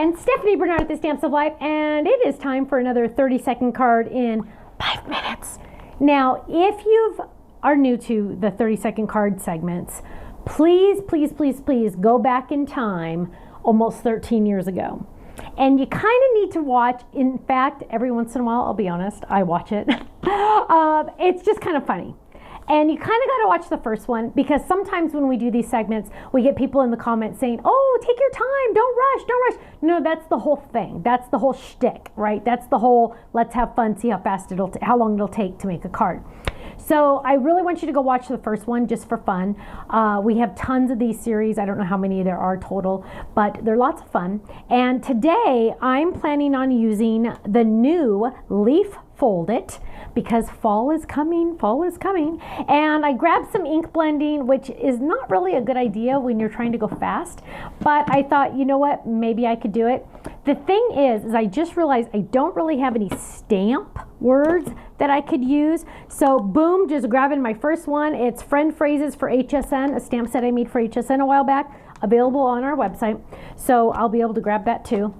friends, Stephanie Barnard at the Stamps of Life, and it is time for another 30-second card in 5 minutes. Now, if you are new to the 30-second card segments, please go back in time almost 13 years ago. And you kind of need to watch, in fact, every once in a while, I'll be honest, I watch it. It's just kind of funny. And you kind of got to watch the first one, because sometimes when we do these segments, we get people in the comments saying, oh, take your time, don't rush. No, that's the whole thing. That's the whole shtick, right? That's the whole, let's have fun, see how fast how long it'll take to make a card. So I really want you to go watch the first one just for fun. We have tons of these series. I don't know how many there are total, but they're lots of fun. And today I'm planning on using the new Leaf Fold It, because fall is coming. And I grabbed some ink blending, which is not really a good idea when you're trying to go fast, but I thought, you know what, maybe I could do it. The thing is I just realized I don't really have any stamp words that I could use. So boom, just grabbing my first one. It's Friend Phrases for HSN, a stamp set I made for HSN a while back, available on our website. So I'll be able to grab that too.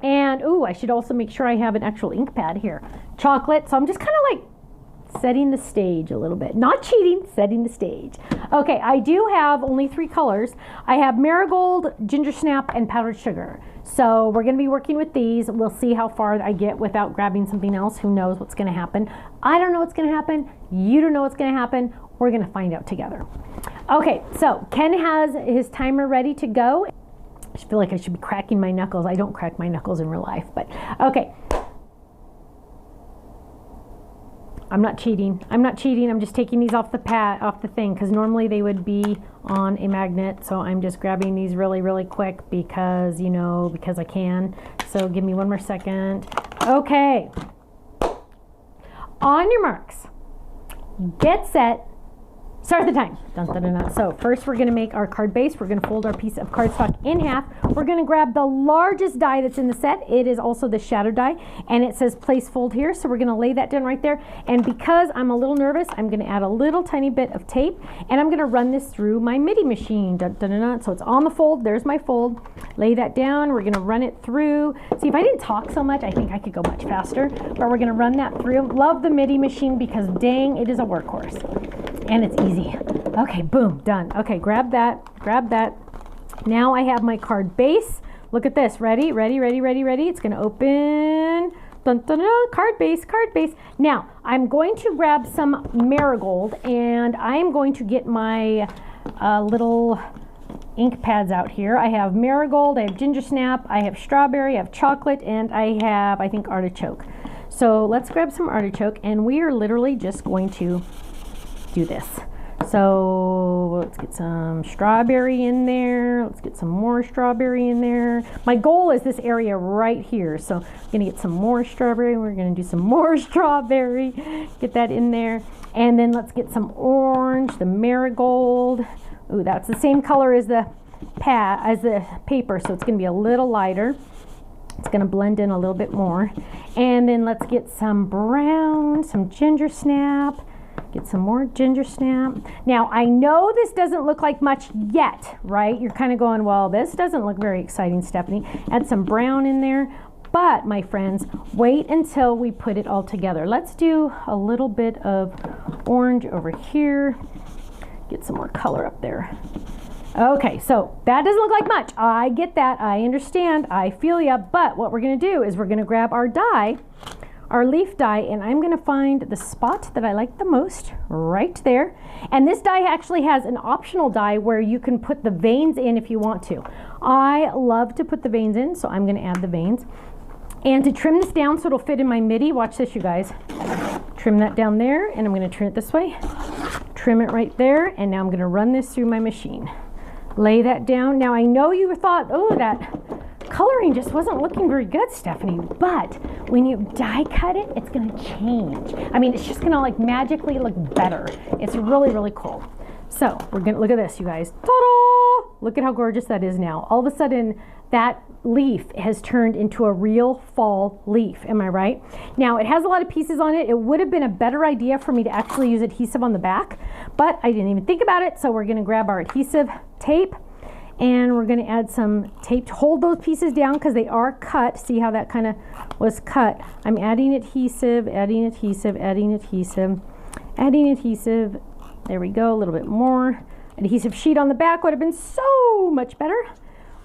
And ooh, I should also make sure I have an actual ink pad here. Chocolate. So I'm just kind of like setting the stage a little bit. Not cheating, setting the stage. Okay, I do have only 3 colors. I have Marigold, Ginger Snap, and Powdered Sugar. So we're going to be working with these. We'll see how far I get without grabbing something else. Who knows what's going to happen. I don't know what's going to happen. You don't know what's going to happen. We're going to find out together. Okay, so Ken has his timer ready to go. I feel like I should be cracking my knuckles. I don't crack my knuckles in real life, but okay. I'm not cheating. I'm just taking these off the thing, because normally they would be on a magnet. So I'm just grabbing these really quick because, you know, because I can. So give me one more second. Okay. On your marks. Get set. Start the time. Dun, dun, dun, dun. So first we're going to make our card base. We're going to fold our piece of cardstock in half. We're going to grab the largest die that's in the set. It is also the shadow die, and it says place fold here. So we're going to lay that down right there. And because I'm a little nervous, I'm going to add a little tiny bit of tape, and I'm going to run this through my MIDI machine. Dun, dun, dun, dun. So it's on the fold. There's my fold. Lay that down. We're going to run it through. See, if I didn't talk so much, I think I could go much faster, but we're going to run that through. Love the MIDI machine because dang, it is a workhorse. And it's easy. Okay, boom, done. Okay, grab that. Now I have my card base. Look at this. Ready? It's going to open. Dun, dun, dun. Card base. Now, I'm going to grab some Marigold, and I'm going to get my little ink pads out here. I have Marigold, I have Ginger Snap, I have Strawberry, I have Chocolate, and I have, I think, Artichoke. So let's grab some Artichoke, and we are literally just going to do this. So let's get some strawberry in there. Let's get some more strawberry in there. My goal is this area right here. So I'm going to get some more strawberry. We're going to do some more strawberry. Get that in there. And then let's get some orange, the Marigold. Ooh, that's the same color as the paper, so it's going to be a little lighter. It's going to blend in a little bit more. And then let's get some brown, some Ginger Snap. Get some more Ginger Snap. Now, I know this doesn't look like much yet, right? You're kind of going, well, this doesn't look very exciting, Stephanie. Add some brown in there. But, my friends, wait until we put it all together. Let's do a little bit of orange over here. Get some more color up there. Okay, so that doesn't look like much. I get that. I understand. I feel ya. But what we're going to do is we're going to grab our die, our leaf die, and I'm going to find the spot that I like the most right there. And this die actually has an optional die where you can put the veins in if you want to. I love to put the veins in, so I'm going to add the veins. And to trim this down so it'll fit in my MIDI, watch this, you guys. Trim that down there, and I'm going to turn it this way. Trim it right there, and now I'm going to run this through my machine. Lay that down. Now I know you thought, oh, that coloring just wasn't looking very good, Stephanie, but when you die cut it, it's going to change. I mean, it's just going to like magically look better. It's really cool. So we're going to look at this, you guys. Ta-da! Look at how gorgeous that is now. All of a sudden, that leaf has turned into a real fall leaf. Am I right? Now, it has a lot of pieces on it. It would have been a better idea for me to actually use adhesive on the back, but I didn't even think about it. So we're going to grab our adhesive tape, And we're going to add some tape to hold those pieces down because they are cut. See how that kind of was cut? I'm adding adhesive, adding adhesive, adding adhesive, adding adhesive. There we go, a little bit more. Adhesive sheet on the back would have been so much better.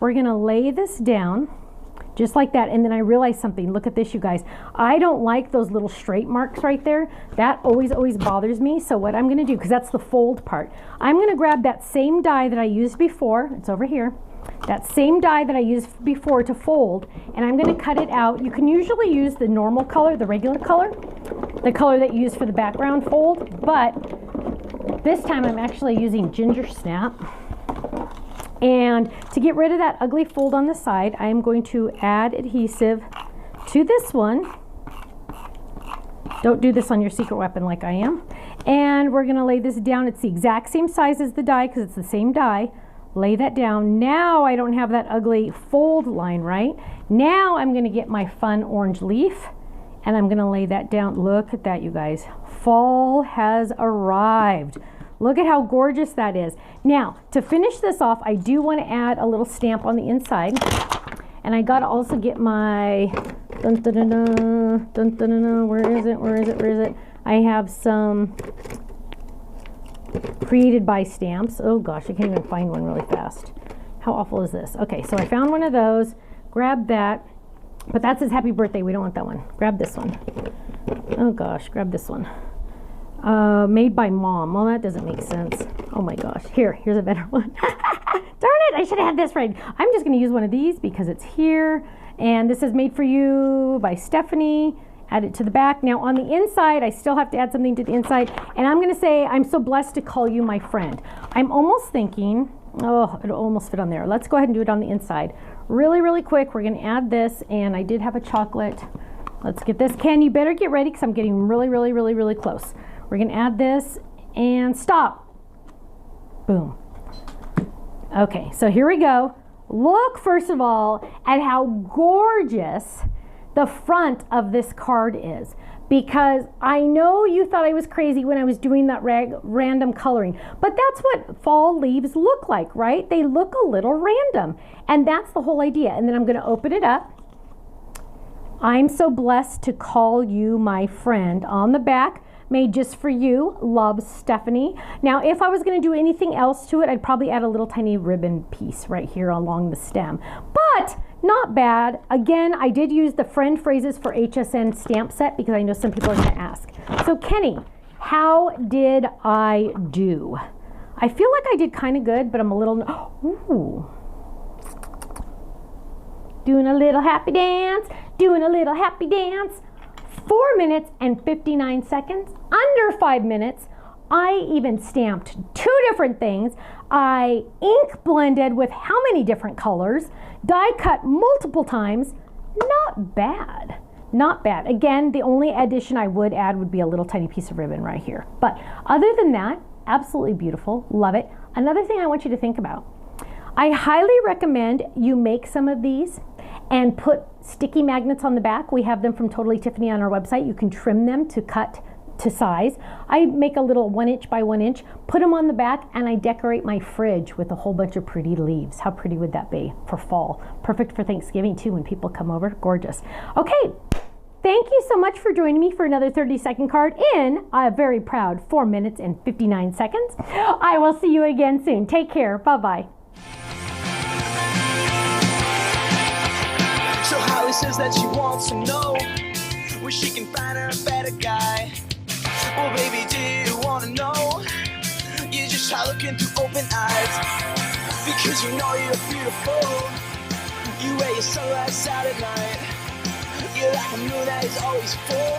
We're going to lay this down just like that. And then I realized something. Look at this, you guys. I don't like those little straight marks right there. That always bothers me. So what I'm going to do, because that's the fold part, I'm going to grab that same die that I used before. It's over here. That same die that I used before to fold, and I'm going to cut it out. You can usually use the normal color, the regular color, the color that you use for the background fold, but this time I'm actually using ginger snap. And to get rid of that ugly fold on the side, I'm going to add adhesive to this one. Don't do this on your secret weapon like I am. And we're going to lay this down. It's the exact same size as the die because it's the same die. Lay that down. Now I don't have that ugly fold line, right? Now I'm going to get my fun orange leaf and I'm going to lay that down. Look at that, you guys. Fall has arrived. Look at how gorgeous that is. Now, to finish this off, I do want to add a little stamp on the inside. And I got to also get my, where is it? I have some created by stamps. Oh gosh, I can't even find one really fast. How awful is this? Okay, so I found one of those. Grab that. But that says happy birthday. We don't want that one. Grab this one. Oh gosh, grab this one. Made by mom. Well, that doesn't make sense. Oh my gosh. Here's a better one. Darn it, I should have had this right. I'm just going to use one of these because it's here. And this is made for you by Stephanie. Add it to the back. Now on the inside, I still have to add something to the inside. And I'm going to say, I'm so blessed to call you my friend. I'm almost thinking, oh, it'll almost fit on there. Let's go ahead and do it on the inside. Really, really quick. We're going to add this. And I did have a chocolate. Let's get this. Ken, you better get ready because I'm getting really, really, really, really close. We're going to add this and stop. Boom. Okay, so here we go. Look, first of all, at how gorgeous the front of this card is. Because I know you thought I was crazy when I was doing that random coloring. But that's what fall leaves look like, right? They look a little random. And that's the whole idea. And then I'm going to open it up. I'm so blessed to call you my friend. On the back, made just for you, love, Stephanie. Now, if I was going to do anything else to it, I'd probably add a little tiny ribbon piece right here along the stem. But not bad. Again, I did use the friend phrases for HSN stamp set because I know some people are going to ask. So, Kenny, how did I do? I feel like I did kind of good, but I'm a little... Ooh. Doing a little happy dance. Doing a little happy dance. 4 minutes and 59 seconds, under 5 minutes. I even stamped 2 different things. I ink blended with how many different colors, die cut multiple times. Not bad. Not bad. Again, the only addition I would add would be a little tiny piece of ribbon right here. But other than that, absolutely beautiful. Love it. Another thing I want you to think about. I highly recommend you make some of these and put sticky magnets on the back. We have them from Totally Tiffany on our website. You can trim them to cut to size. I make a little 1 inch by 1 inch, put them on the back, and I decorate my fridge with a whole bunch of pretty leaves. How pretty would that be for fall? Perfect for Thanksgiving too when people come over. Gorgeous. Okay, thank you so much for joining me for another 30-second card in a very proud 4 minutes and 59 seconds. I will see you again soon. Take care. Bye-bye. So Holly says that she wants to know where she can find her a better guy. Well, baby, do you want to know? You just try looking through open eyes, because you know you're beautiful. You wear your sunrise out at night. You're like a moon that is always full.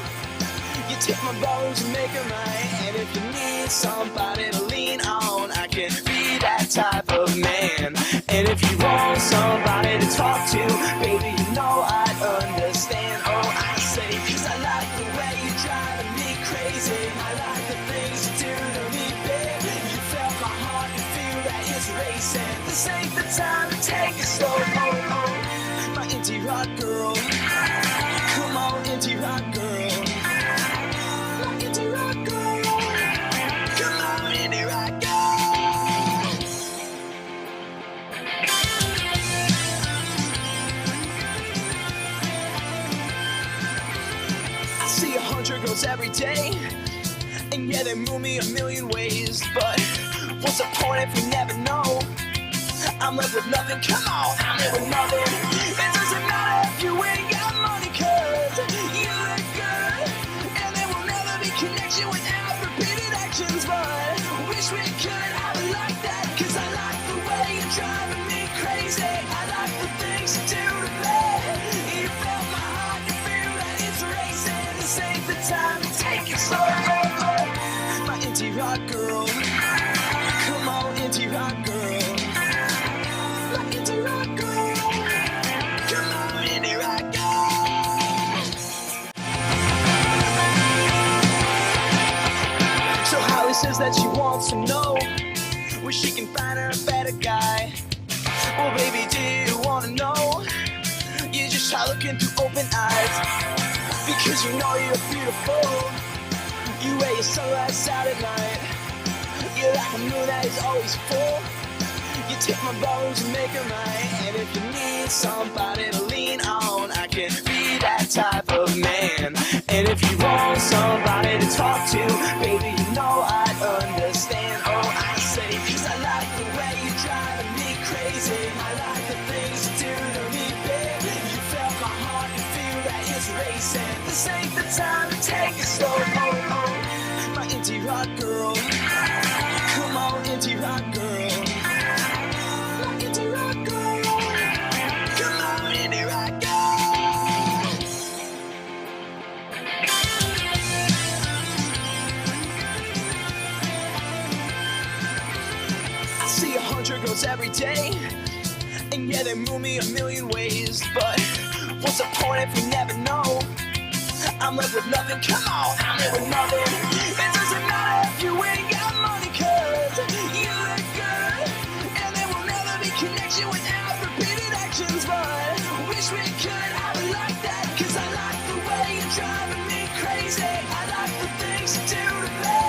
You take my bones and make them right. And if you need somebody to lean on, I can be that type of man. And if you want somebody to talk to, baby, you know I'd understand. Oh, I say, cause I like the way you're driving me crazy. I like the things you do to me, babe. You felt my heart, you feel that it's racing. This ain't the time to take it slow. Oh, oh, my indie rock girl. Come on, indie rock girl. Come on, indie rock girl. see 100 girls every day, and yeah, they move me a million ways. But what's the point if we never know? I'm left with nothing, come on, I'm left with nothing. It doesn't matter if you ain't got money, cause you look good, and there will never be connection without repeated actions. But wish we could have it like that, cause I like the way you're driving me crazy. I like the things you do to me. You felt my heart, you feel that it's racing. This ain't the time to take it slow. My indie rock girl, come on, indie rock girl. Says that she wants to know where she can find her a better guy. Well, baby, do you wanna know? You just try looking through open eyes, because you know you're beautiful. You wear your sunrise out at night. You're like a moon that is always full. You take my bones and make them right. And if you need somebody to lean on, I can be that type of man. And if you want somebody to talk to, baby, you know I'd understand. Oh, I say, cause I like the way you're driving me crazy. I like the things you do to me, baby. You felt my heart, you feel that it's racing. This ain't the time to take it slow. Oh, oh, my indie rock girl. Come on, indie rock girl. Girls every day, and yeah, they move me a million ways. But what's the point if we never know? I'm left with nothing, come on, I'm left with nothing. It doesn't matter if you ain't got money, cause you look good, and there will never be connection without repeated actions. But wish we could have it like that, cause I like the way you're driving me crazy. I like the things you do to me.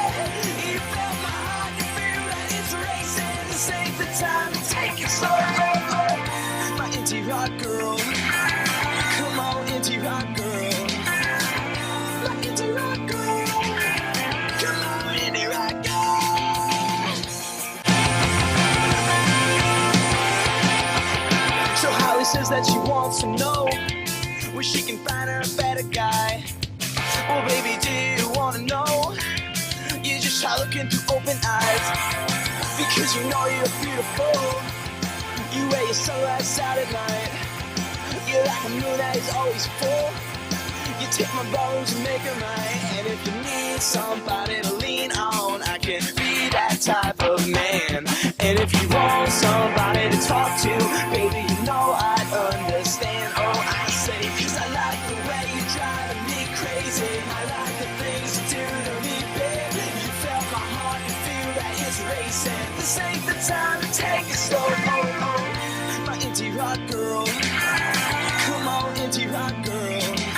You felt my heart, you feel that it's racing. This ain't the time to take it slow. My indie rock girl, come on, indie rock girl. My indie rock girl, come on, indie rock girl. So Holly says that she wants to know where she can find her a better guy. Well, baby, do you wanna know? You just try looking through open eyes, because you know you're beautiful. You wear your sunrise out at night. You're like a moon that is always full. You take my bones and make them right. And if you need somebody to lean on, I can be that type of man. And if you want somebody to talk to, baby, you know I'd understand. Oh, I say, cause I like the way you're driving me crazy. I like the things you do to me, baby. You felt my heart, you feel that it's racing. This ain't the time to take it slow. Oh, oh, my indie rock girl. Come on, indie rock girl.